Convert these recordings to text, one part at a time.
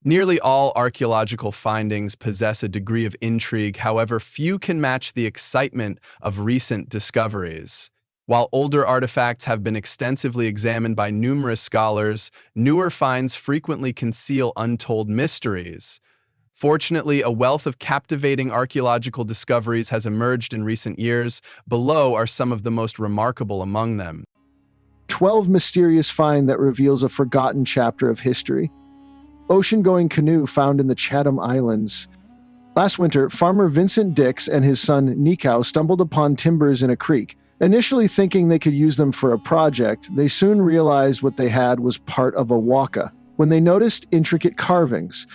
Nearly all archaeological findings possess a degree of intrigue, however, few can match the excitement of recent discoveries. While older artifacts have been extensively examined by numerous scholars, newer finds frequently conceal untold mysteries. Fortunately, a wealth of captivating archaeological discoveries has emerged in recent years. Below are some of the most remarkable among them. 12 mysterious find that reveals a forgotten chapter of history. Ocean-going canoe found in the Chatham Islands. Last winter, farmer Vincent Dix and his son Nikau stumbled upon timbers in a creek. Initially thinking they could use them for a project, they soon realized what they had was part of a waka, when they noticed intricate carvings.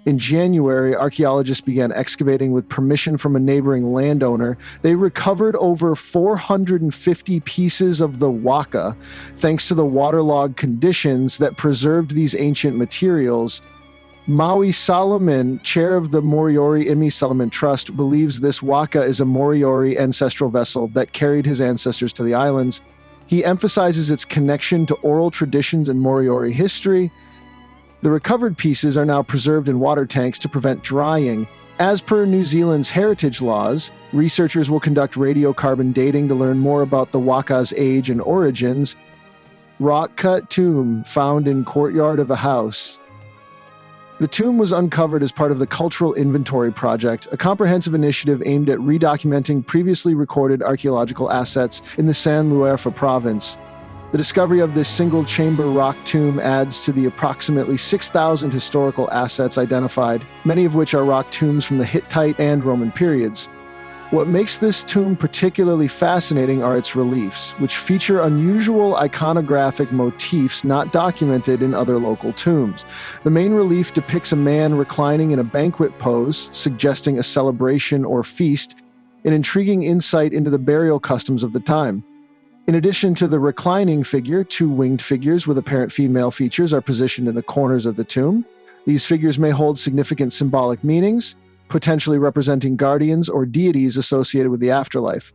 In January, archaeologists began excavating with permission from a neighboring landowner. They recovered over 450 pieces of the waka, thanks to the waterlogged conditions that preserved these ancient materials. Maui Solomon, chair of the Moriori Imi Settlement Trust, believes this waka is a Moriori ancestral vessel that carried his ancestors to the islands. He emphasizes its connection to oral traditions and Moriori history. The recovered pieces are now preserved in water tanks to prevent drying. As per New Zealand's heritage laws, researchers will conduct radiocarbon dating to learn more about the waka's age and origins. Rock-cut tomb found in courtyard of a house. The tomb was uncovered as part of the Cultural Inventory Project, a comprehensive initiative aimed at redocumenting previously recorded archaeological assets in the San Luerfa province. The discovery of this single-chamber rock tomb adds to the approximately 6,000 historical assets identified, many of which are rock tombs from the Hittite and Roman periods. What makes this tomb particularly fascinating are its reliefs, which feature unusual iconographic motifs not documented in other local tombs. The main relief depicts a man reclining in a banquet pose, suggesting a celebration or feast, an intriguing insight into the burial customs of the time. In addition to the reclining figure, two winged figures with apparent female features are positioned in the corners of the tomb. These figures may hold significant symbolic meanings, potentially representing guardians or deities associated with the afterlife.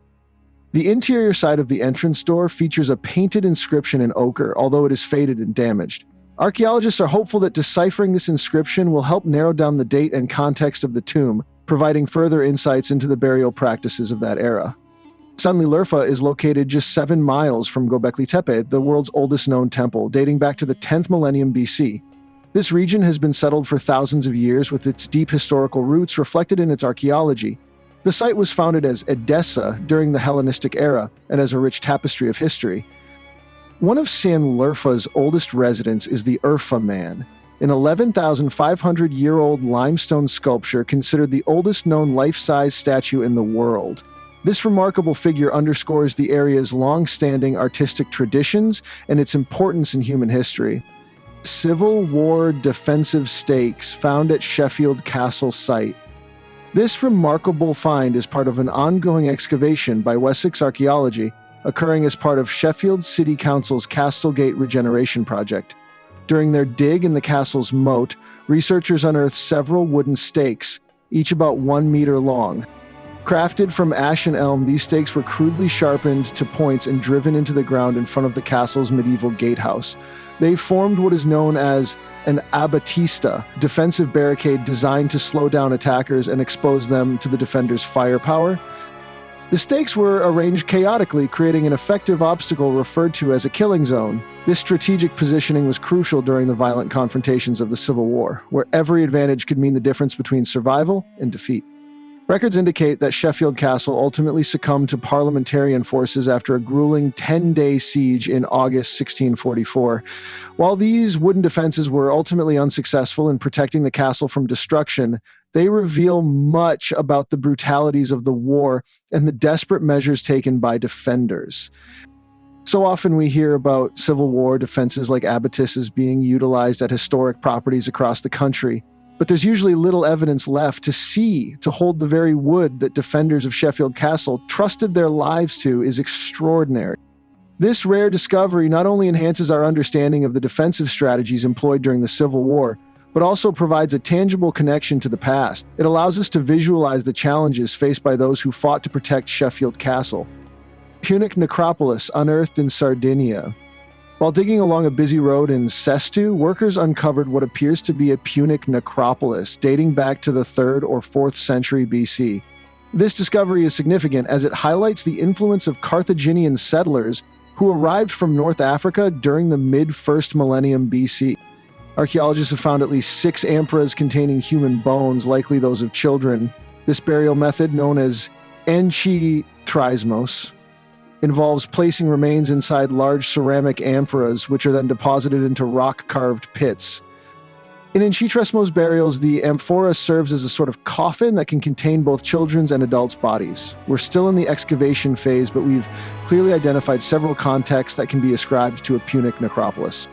The interior side of the entrance door features a painted inscription in ochre, although it is faded and damaged. Archaeologists are hopeful that deciphering this inscription will help narrow down the date and context of the tomb, providing further insights into the burial practices of that era. San Luerfa is located just 7 miles from Göbekli Tepe, the world's oldest known temple, dating back to the 10th millennium BC. This region has been settled for thousands of years, with its deep historical roots reflected in its archaeology. The site was founded as Edessa during the Hellenistic era and as a rich tapestry of history. One of San Luerfa's oldest residents is the Urfa Man, an 11,500-year-old limestone sculpture considered the oldest known life-size statue in the world. This remarkable figure underscores the area's long-standing artistic traditions and its importance in human history. Civil War defensive stakes found at Sheffield Castle site. This remarkable find is part of an ongoing excavation by Wessex Archaeology, occurring as part of Sheffield City Council's Castlegate Regeneration Project. During their dig in the castle's moat, researchers unearthed several wooden stakes, each about 1 meter long. Crafted from ash and elm, these stakes were crudely sharpened to points and driven into the ground in front of the castle's medieval gatehouse. They formed what is known as an abatista, defensive barricade designed to slow down attackers and expose them to the defenders' firepower. The stakes were arranged chaotically, creating an effective obstacle referred to as a killing zone. This strategic positioning was crucial during the violent confrontations of the Civil War, where every advantage could mean the difference between survival and defeat. Records indicate that Sheffield Castle ultimately succumbed to parliamentarian forces after a grueling 10-day siege in August 1644. While these wooden defenses were ultimately unsuccessful in protecting the castle from destruction, they reveal much about the brutalities of the war and the desperate measures taken by defenders. So often we hear about Civil War defenses like abattisses being utilized at historic properties across the country. But there's usually little evidence left to hold the very wood that defenders of Sheffield Castle trusted their lives to is extraordinary. This rare discovery not only enhances our understanding of the defensive strategies employed during the Civil War, but also provides a tangible connection to the past. It allows us to visualize the challenges faced by those who fought to protect Sheffield Castle. Punic necropolis unearthed in Sardinia. While digging along a busy road in Sestu, workers uncovered what appears to be a Punic necropolis dating back to the 3rd or 4th century BC. This discovery is significant as it highlights the influence of Carthaginian settlers who arrived from North Africa during the mid-1st millennium BC. Archaeologists have found at least 6 amphoras containing human bones, likely those of children. This burial method, known as enchitrismos, involves placing remains inside large ceramic amphoras, which are then deposited into rock-carved pits. In enchitrismos burials, the amphora serves as a sort of coffin that can contain both children's and adults' bodies. We're still in the excavation phase, but we've clearly identified several contexts that can be ascribed to a Punic necropolis.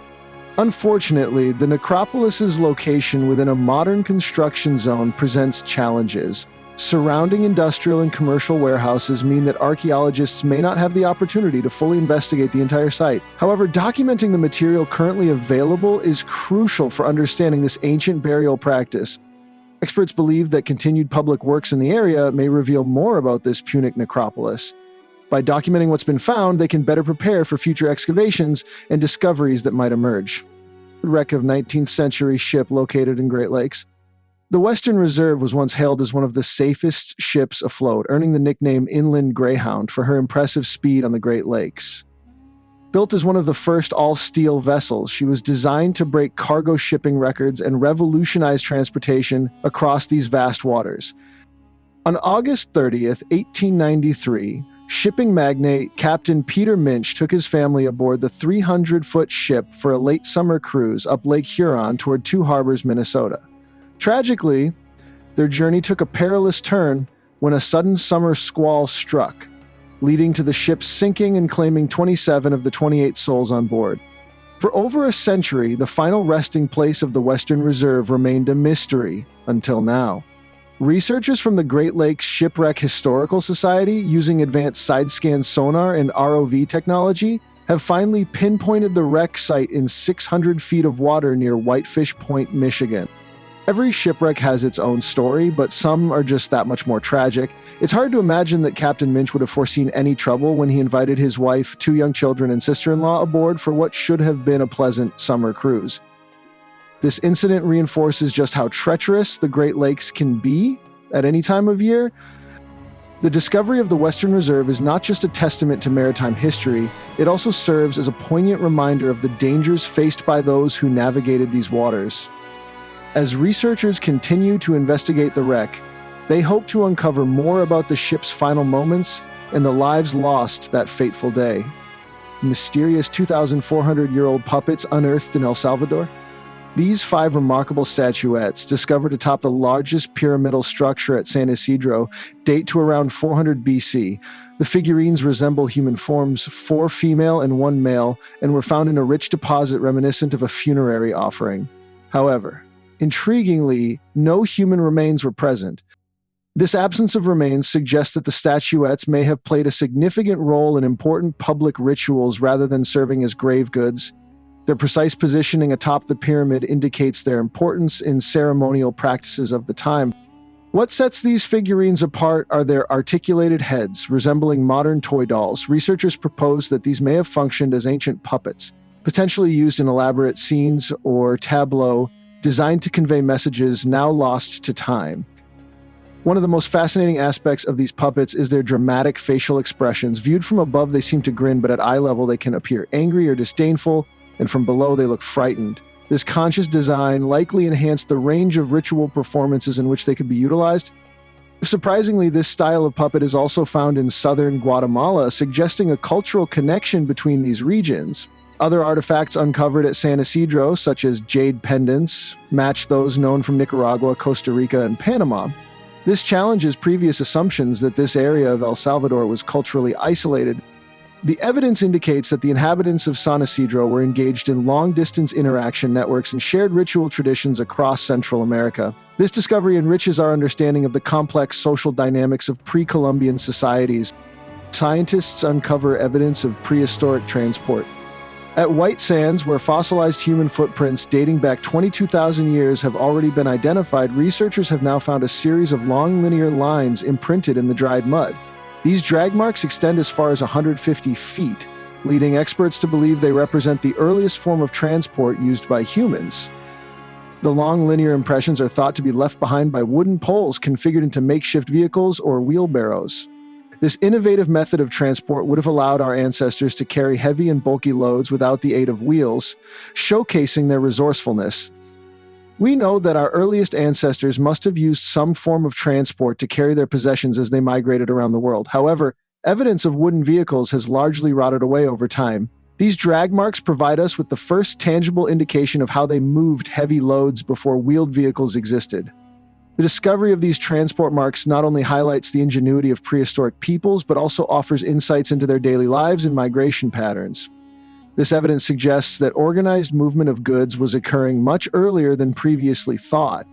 Unfortunately, the necropolis's location within a modern construction zone presents challenges. Surrounding industrial and commercial warehouses mean that archaeologists may not have the opportunity to fully investigate the entire site. However, documenting the material currently available is crucial for understanding this ancient burial practice. Experts believe that continued public works in the area may reveal more about this Punic necropolis. By documenting what's been found, they can better prepare for future excavations and discoveries that might emerge. The wreck of 19th century ship located in Great Lakes. The Western Reserve was once hailed as one of the safest ships afloat, earning the nickname Inland Greyhound for her impressive speed on the Great Lakes. Built as one of the first all-steel vessels, she was designed to break cargo shipping records and revolutionize transportation across these vast waters. On August 30th, 1893, shipping magnate Captain Peter Minch took his family aboard the 300-foot ship for a late summer cruise up Lake Huron toward Two Harbors, Minnesota. Tragically, their journey took a perilous turn when a sudden summer squall struck, leading to the ship sinking and claiming 27 of the 28 souls on board. For over a century, the final resting place of the Western Reserve remained a mystery until now. Researchers from the Great Lakes Shipwreck Historical Society, using advanced side-scan sonar and ROV technology, have finally pinpointed the wreck site in 600 feet of water near Whitefish Point, Michigan. Every shipwreck has its own story, but some are just that much more tragic. It's hard to imagine that Captain Minch would have foreseen any trouble when he invited his wife, 2 young children, and sister-in-law aboard for what should have been a pleasant summer cruise. This incident reinforces just how treacherous the Great Lakes can be at any time of year. The discovery of the Western Reserve is not just a testament to maritime history, it also serves as a poignant reminder of the dangers faced by those who navigated these waters. As researchers continue to investigate the wreck, they hope to uncover more about the ship's final moments and the lives lost that fateful day. Mysterious 2,400-year-old puppets unearthed in El Salvador. These 5 remarkable statuettes, discovered atop the largest pyramidal structure at San Isidro, date to around 400 BC. The figurines resemble human forms, 4 female and 1 male, and were found in a rich deposit reminiscent of a funerary offering. However, intriguingly, no human remains were present. This absence of remains suggests that the statuettes may have played a significant role in important public rituals rather than serving as grave goods. Their precise positioning atop the pyramid indicates their importance in ceremonial practices of the time. What sets these figurines apart are their articulated heads, resembling modern toy dolls. Researchers propose that these may have functioned as ancient puppets, potentially used in elaborate scenes or tableaux designed to convey messages now lost to time. One of the most fascinating aspects of these puppets is their dramatic facial expressions. Viewed from above, they seem to grin, but at eye level, they can appear angry or disdainful, and from below, they look frightened. This conscious design likely enhanced the range of ritual performances in which they could be utilized. Surprisingly, this style of puppet is also found in southern Guatemala, suggesting a cultural connection between these regions. Other artifacts uncovered at San Isidro, such as jade pendants, match those known from Nicaragua, Costa Rica, and Panama. This challenges previous assumptions that this area of El Salvador was culturally isolated. The evidence indicates that the inhabitants of San Isidro were engaged in long-distance interaction networks and shared ritual traditions across Central America. This discovery enriches our understanding of the complex social dynamics of pre-Columbian societies. Scientists uncover evidence of prehistoric transport. At White Sands, where fossilized human footprints dating back 22,000 years have already been identified, researchers have now found a series of long linear lines imprinted in the dried mud. These drag marks extend as far as 150 feet. leading experts to believe they represent the earliest form of transport used by humans. The long linear impressions are thought to be left behind by wooden poles configured into makeshift vehicles or wheelbarrows. This innovative method of transport would have allowed our ancestors to carry heavy and bulky loads without the aid of wheels, showcasing their resourcefulness. We know that our earliest ancestors must have used some form of transport to carry their possessions as they migrated around the world. However, evidence of wooden vehicles has largely rotted away over time. These drag marks provide us with the first tangible indication of how they moved heavy loads before wheeled vehicles existed. The discovery of these transport marks not only highlights the ingenuity of prehistoric peoples, but also offers insights into their daily lives and migration patterns. This evidence suggests that organized movement of goods was occurring much earlier than previously thought.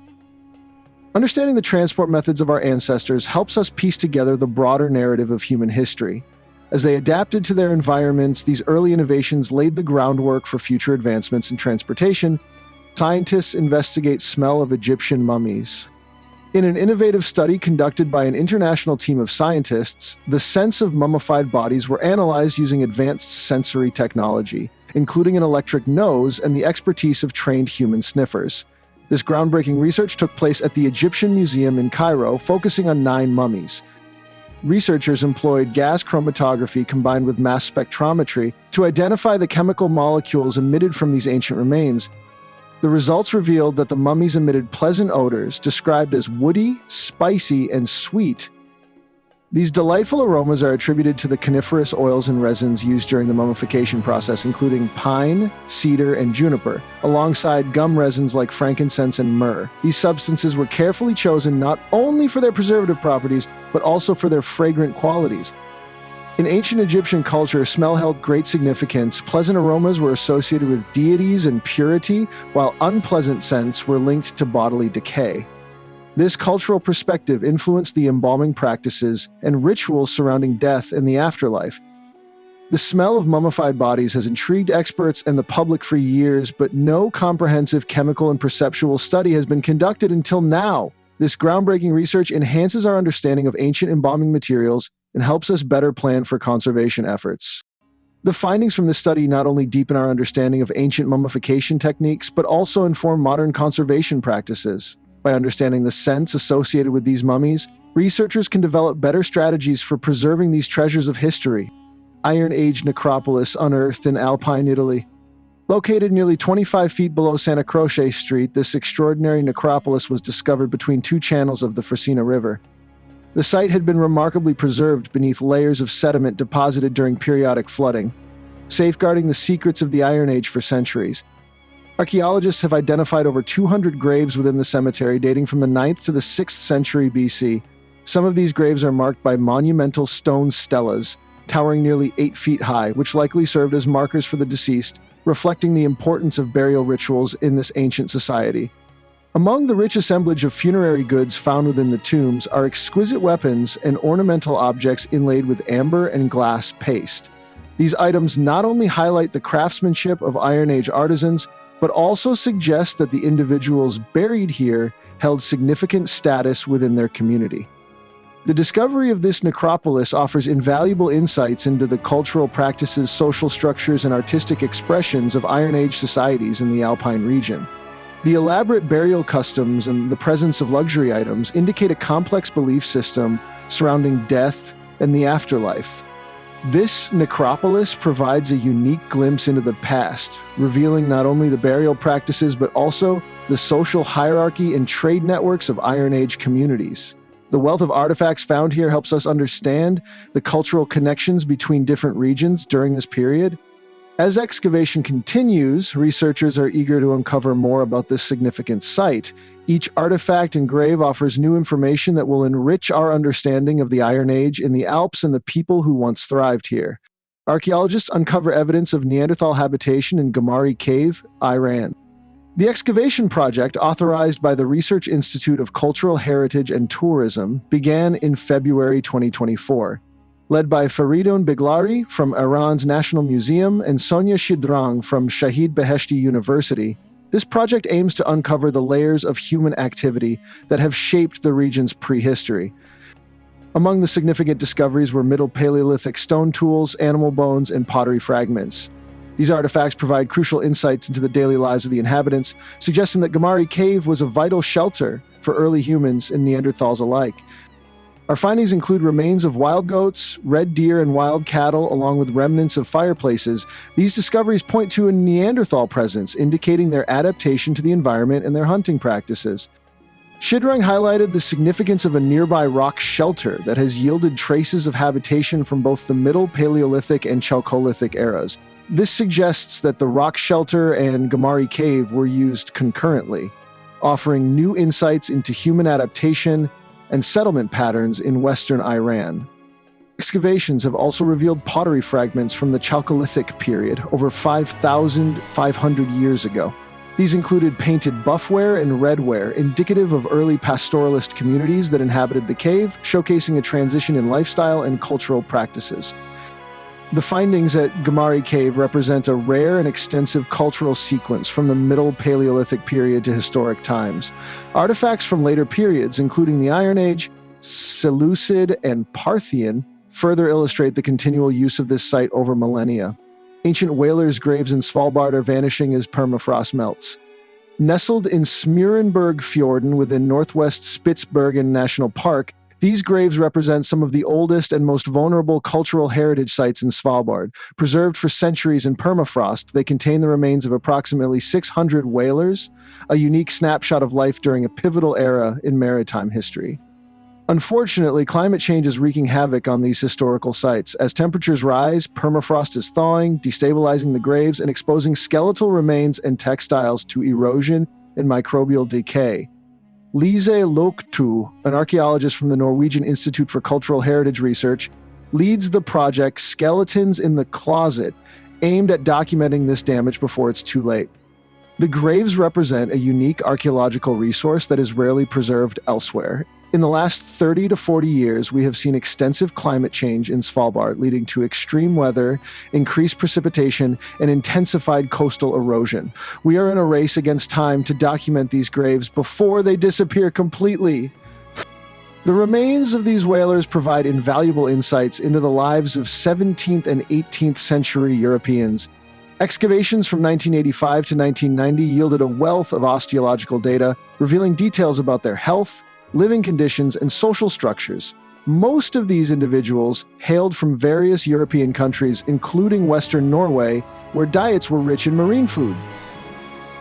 Understanding the transport methods of our ancestors helps us piece together the broader narrative of human history. As they adapted to their environments, these early innovations laid the groundwork for future advancements in transportation. Scientists investigate smell of Egyptian mummies. In an innovative study conducted by an international team of scientists, the scents of mummified bodies were analyzed using advanced sensory technology, including an electric nose and the expertise of trained human sniffers. This groundbreaking research took place at the Egyptian Museum in Cairo, focusing on 9 mummies. Researchers employed gas chromatography combined with mass spectrometry to identify the chemical molecules emitted from these ancient remains. The results revealed that the mummies emitted pleasant odors described as woody, spicy, and sweet. These delightful aromas are attributed to the coniferous oils and resins used during the mummification process, including pine, cedar, and juniper, alongside gum resins like frankincense and myrrh. These substances were carefully chosen not only for their preservative properties, but also for their fragrant qualities. In ancient Egyptian culture, smell held great significance. Pleasant aromas were associated with deities and purity, while unpleasant scents were linked to bodily decay. This cultural perspective influenced the embalming practices and rituals surrounding death and the afterlife. The smell of mummified bodies has intrigued experts and the public for years, but no comprehensive chemical and perceptual study has been conducted until now. This groundbreaking research enhances our understanding of ancient embalming materials and helps us better plan for conservation efforts. The findings from this study not only deepen our understanding of ancient mummification techniques, but also inform modern conservation practices. By understanding the scents associated with these mummies, researchers can develop better strategies for preserving these treasures of history. Iron Age necropolis unearthed in Alpine Italy. Located nearly 25 feet below Santa Croce Street, this extraordinary necropolis was discovered between 2 channels of the Fresina River. The site had been remarkably preserved beneath layers of sediment deposited during periodic flooding, safeguarding the secrets of the Iron Age for centuries. Archaeologists have identified over 200 graves within the cemetery dating from the 9th to the 6th century BC. Some of these graves are marked by monumental stone stelas, towering nearly 8 feet high, which likely served as markers for the deceased, reflecting the importance of burial rituals in this ancient society. Among the rich assemblage of funerary goods found within the tombs are exquisite weapons and ornamental objects inlaid with amber and glass paste. These items not only highlight the craftsmanship of Iron Age artisans, but also suggest that the individuals buried here held significant status within their community. The discovery of this necropolis offers invaluable insights into the cultural practices, social structures, and artistic expressions of Iron Age societies in the Alpine region. The elaborate burial customs and the presence of luxury items indicate a complex belief system surrounding death and the afterlife. This necropolis provides a unique glimpse into the past, revealing not only the burial practices but also the social hierarchy and trade networks of Iron Age communities. The wealth of artifacts found here helps us understand the cultural connections between different regions during this period. As excavation continues, researchers are eager to uncover more about this significant site. Each artifact and grave offers new information that will enrich our understanding of the Iron Age in the Alps and the people who once thrived here. Archaeologists uncover evidence of Neanderthal habitation in Gamari Cave, Iran. The excavation project, authorized by the Research Institute of Cultural Heritage and Tourism, began in February 2024. Led by Faridun Biglari from Iran's National Museum and Sonia Shidrang from Shahid Beheshti University, this project aims to uncover the layers of human activity that have shaped the region's prehistory. Among the significant discoveries were Middle Paleolithic stone tools, animal bones, and pottery fragments. These artifacts provide crucial insights into the daily lives of the inhabitants, suggesting that Gamari Cave was a vital shelter for early humans and Neanderthals alike. Our findings include remains of wild goats, red deer, and wild cattle, along with remnants of fireplaces. These discoveries point to a Neanderthal presence, indicating their adaptation to the environment and their hunting practices. Shidrung highlighted the significance of a nearby rock shelter that has yielded traces of habitation from both the Middle Paleolithic and Chalcolithic eras. This suggests that the rock shelter and Gamari Cave were used concurrently, offering new insights into human adaptation and settlement patterns in western Iran. Excavations have also revealed pottery fragments from the Chalcolithic period, over 5,500 years ago. These included painted buffware and redware, indicative of early pastoralist communities that inhabited the cave, showcasing a transition in lifestyle and cultural practices. The findings at Gamari Cave represent a rare and extensive cultural sequence from the Middle Paleolithic period to historic times. Artifacts from later periods, including the Iron Age, Seleucid, and Parthian, further illustrate the continual use of this site over millennia. Ancient whalers' graves in Svalbard are vanishing as permafrost melts. Nestled in Smeerenberg Fjorden within northwest Spitsbergen National Park, these graves represent some of the oldest and most vulnerable cultural heritage sites in Svalbard. Preserved for centuries in permafrost, they contain the remains of approximately 600 whalers, a unique snapshot of life during a pivotal era in maritime history. Unfortunately, climate change is wreaking havoc on these historical sites. As temperatures rise, permafrost is thawing, destabilizing the graves and exposing skeletal remains and textiles to erosion and microbial decay. Lise Loktu, an archaeologist from the Norwegian Institute for Cultural Heritage Research, leads the project Skeletons in the Closet, aimed at documenting this damage before it's too late. The graves represent a unique archaeological resource that is rarely preserved elsewhere. In the last 30 to 40 years, we have seen extensive climate change in Svalbard, leading to extreme weather, increased precipitation, and intensified coastal erosion. We are in a race against time to document these graves before they disappear completely. The remains of these whalers provide invaluable insights into the lives of 17th and 18th century Europeans. Excavations from 1985 to 1990 yielded a wealth of osteological data, revealing details about their health, living conditions, and social structures. Most of these individuals hailed from various European countries, including Western Norway, where diets were rich in marine food.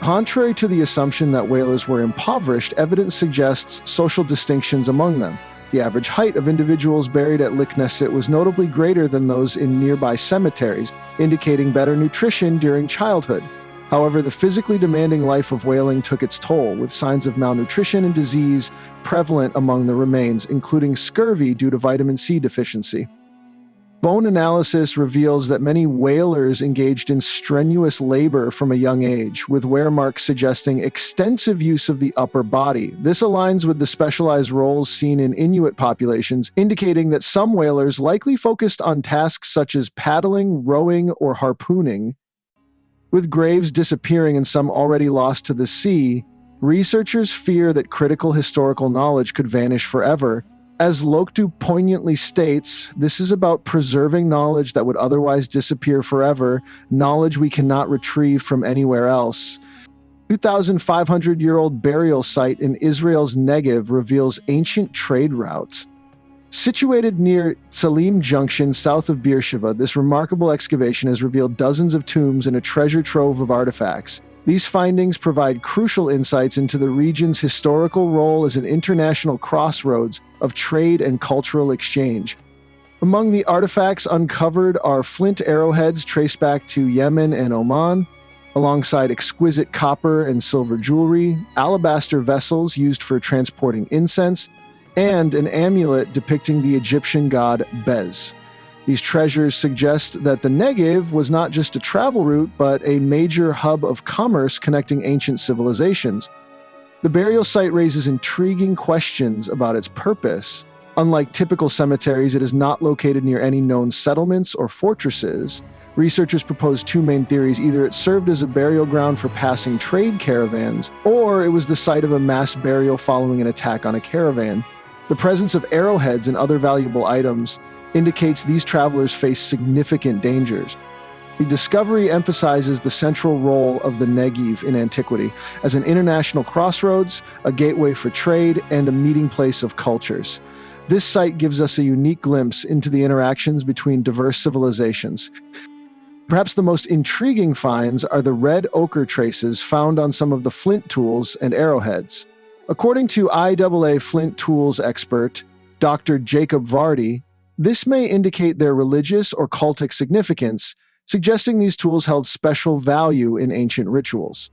Contrary to the assumption that whalers were impoverished, evidence suggests social distinctions among them. The average height of individuals buried at Likneset was notably greater than those in nearby cemeteries, indicating better nutrition during childhood. However, the physically demanding life of whaling took its toll, with signs of malnutrition and disease prevalent among the remains, including scurvy due to vitamin C deficiency. Bone analysis reveals that many whalers engaged in strenuous labor from a young age, with wear marks suggesting extensive use of the upper body. This aligns with the specialized roles seen in Inuit populations, indicating that some whalers likely focused on tasks such as paddling, rowing, or harpooning. With graves disappearing and some already lost to the sea, researchers fear that critical historical knowledge could vanish forever. As Loktu poignantly states, this is about preserving knowledge that would otherwise disappear forever, knowledge we cannot retrieve from anywhere else. 2,500-year-old burial site in Israel's Negev reveals ancient trade routes. Situated near Tsalim Junction, south of Beersheba, this remarkable excavation has revealed dozens of tombs and a treasure trove of artifacts. These findings provide crucial insights into the region's historical role as an international crossroads of trade and cultural exchange. Among the artifacts uncovered are flint arrowheads traced back to Yemen and Oman, alongside exquisite copper and silver jewelry, alabaster vessels used for transporting incense, and an amulet depicting the Egyptian god Bez. These treasures suggest that the Negev was not just a travel route, but a major hub of commerce connecting ancient civilizations. The burial site raises intriguing questions about its purpose. Unlike typical cemeteries, it is not located near any known settlements or fortresses. Researchers propose two main theories. Either it served as a burial ground for passing trade caravans, or it was the site of a mass burial following an attack on a caravan. The presence of arrowheads and other valuable items indicates these travelers face significant dangers. The discovery emphasizes the central role of the Negev in antiquity as an international crossroads, a gateway for trade, and a meeting place of cultures. This site gives us a unique glimpse into the interactions between diverse civilizations. Perhaps the most intriguing finds are the red ochre traces found on some of the flint tools and arrowheads. According to IAA flint tools expert Dr. Jacob Vardy, this may indicate their religious or cultic significance, suggesting these tools held special value in ancient rituals.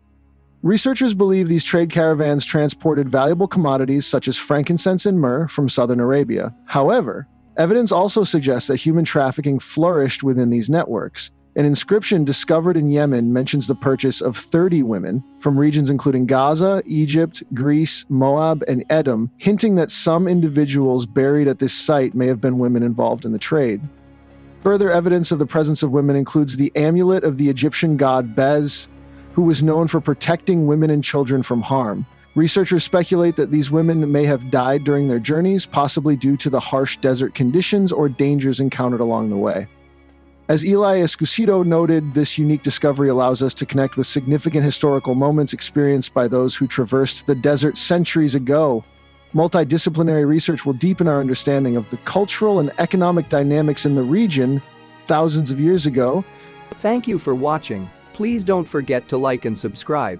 Researchers believe these trade caravans transported valuable commodities such as frankincense and myrrh from southern Arabia. However, evidence also suggests that human trafficking flourished within these networks. An inscription discovered in Yemen mentions the purchase of 30 women from regions including Gaza, Egypt, Greece, Moab, and Edom, hinting that some individuals buried at this site may have been women involved in the trade. Further evidence of the presence of women includes the amulet of the Egyptian god Bez, who was known for protecting women and children from harm. Researchers speculate that these women may have died during their journeys, possibly due to the harsh desert conditions or dangers encountered along the way. As Eli Escusito noted, this unique discovery allows us to connect with significant historical moments experienced by those who traversed the desert centuries ago. Multidisciplinary research will deepen our understanding of the cultural and economic dynamics in the region thousands of years ago. Thank you for watching. Please don't forget to like and subscribe.